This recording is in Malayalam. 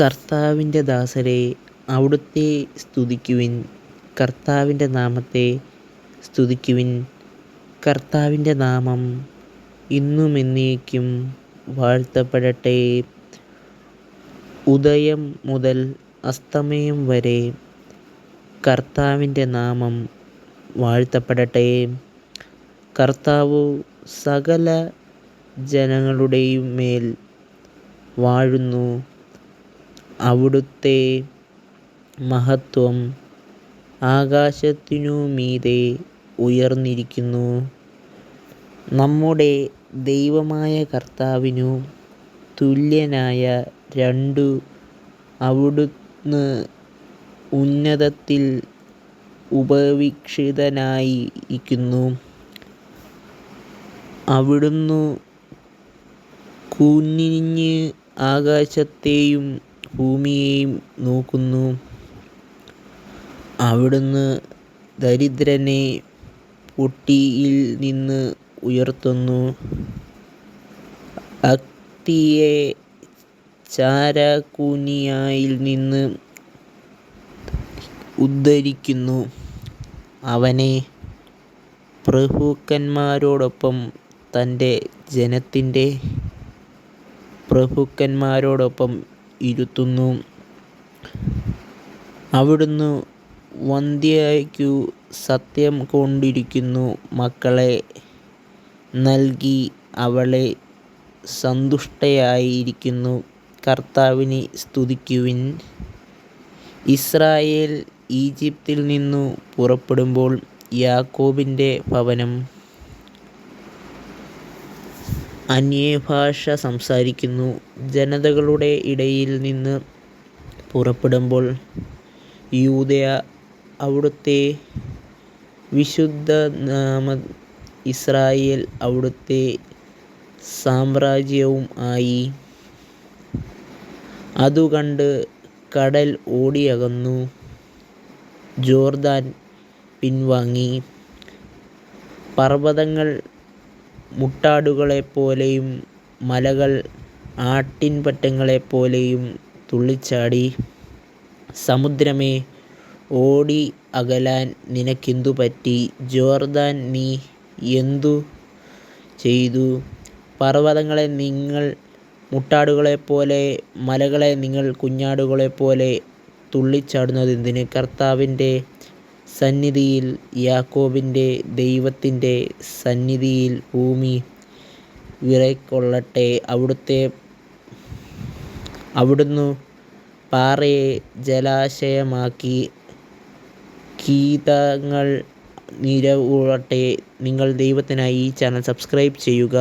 കർത്താവിൻ്റെ ദാസരെ, അവിടുത്തെ സ്തുതിക്കുവിൻ. കർത്താവിൻ്റെ നാമത്തെ സ്തുതിക്കുവിൻ. കർത്താവിൻ്റെ നാമം ഇന്നും എന്നേക്കും വാഴ്ത്തപ്പെടട്ടെ. ഉദയം മുതൽ അസ്തമയം വരെ കർത്താവിൻ്റെ നാമം വാഴ്ത്തപ്പെടട്ടെ. കർത്താവ് സകല ജനങ്ങളുടെയും മേൽ വാഴുന്നു. അവിടുത്തെ മഹത്വം ആകാശത്തിനു മീതെ ഉയർന്നിരിക്കുന്നു. നമ്മുടെ ദൈവമായ കർത്താവിനു തുല്യനായ രണ്ടു അവിടുന്ന് ഉന്നതത്തിൽ ഉപവിക്ഷിതനായിരിക്കുന്നു. അവിടുന്ന് കുനിഞ്ഞ് ആകാശത്തെയും ഭൂമിയെയും നോക്കുന്നു. അവിടുന്ന് ദരിദ്രനെ പൊട്ടിയിൽ നിന്ന് ഉയർത്തുന്നു, അഗതിയെ ചാരക്കുഴിയിൽ നിന്ന് ഉദ്ധരിക്കുന്നു. അവനെ പ്രഭുക്കന്മാരോടൊപ്പം തൻ്റെ ജനത്തിൻ്റെ പ്രഭുക്കന്മാരോടൊപ്പം ഇരുത്തുന്നു. അവിടുന്ന് വന്ധ്യതയ്ക്കു സത്യം കൊണ്ടിരിക്കുന്ന മക്കളെ നൽകി അവളെ സന്തുഷ്ടയായിരിക്കുന്നു. കർത്താവിനെ സ്തുതിക്കുവിൻ. ഇസ്രായേൽ ഈജിപ്തിൽ നിന്നു പുറപ്പെടുമ്പോൾ യാക്കോബിൻ്റെ ഭവനം അന്യഭാഷ സംസാരിക്കുന്നു. ജനതകളുടെ ഇടയിൽ നിന്ന് പുറപ്പെടുമ്പോൾ യൂദയ അവിടുത്തെ വിശുദ്ധനാമം, ഇസ്രായേൽ അവിടുത്തെ സാമ്രാജ്യവും ആയി. അതു കണ്ട് കടൽ ഓടിയകന്നു, ജോർദാൻ പിൻവാങ്ങി. പർവ്വതങ്ങൾ മുട്ടാടുകളെപ്പോലെയും മലകൾ ആട്ടിൻപറ്റങ്ങളെപ്പോലെയും തുള്ളിച്ചാടി. സമുദ്രമേ, ഓടി അകലാൻ നിനക്കെന്തു പറ്റി? ജോർദാൻ, നീ എന്തു ചെയ്തു? പർവ്വതങ്ങളെ, നിങ്ങൾ മുട്ടാടുകളെപ്പോലെ, മലകളെ, നിങ്ങൾ കുഞ്ഞാടുകളെപ്പോലെ തുള്ളിച്ചാടുന്നതെന്തിന്? കർത്താവിൻ്റെ സന്നിധിയിൽ, യാക്കോബിൻ്റെ ദൈവത്തിൻ്റെ സന്നിധിയിൽ ഭൂമി വിറകൊള്ളട്ടെ. അവിടുന്ന് പാറയെ ജലാശയമാക്കി, കീതങ്ങൾ നിറവൂറട്ടെ. നിങ്ങൾ ദൈവത്തിനായി ഈ ചാനൽ സബ്സ്ക്രൈബ് ചെയ്യുക.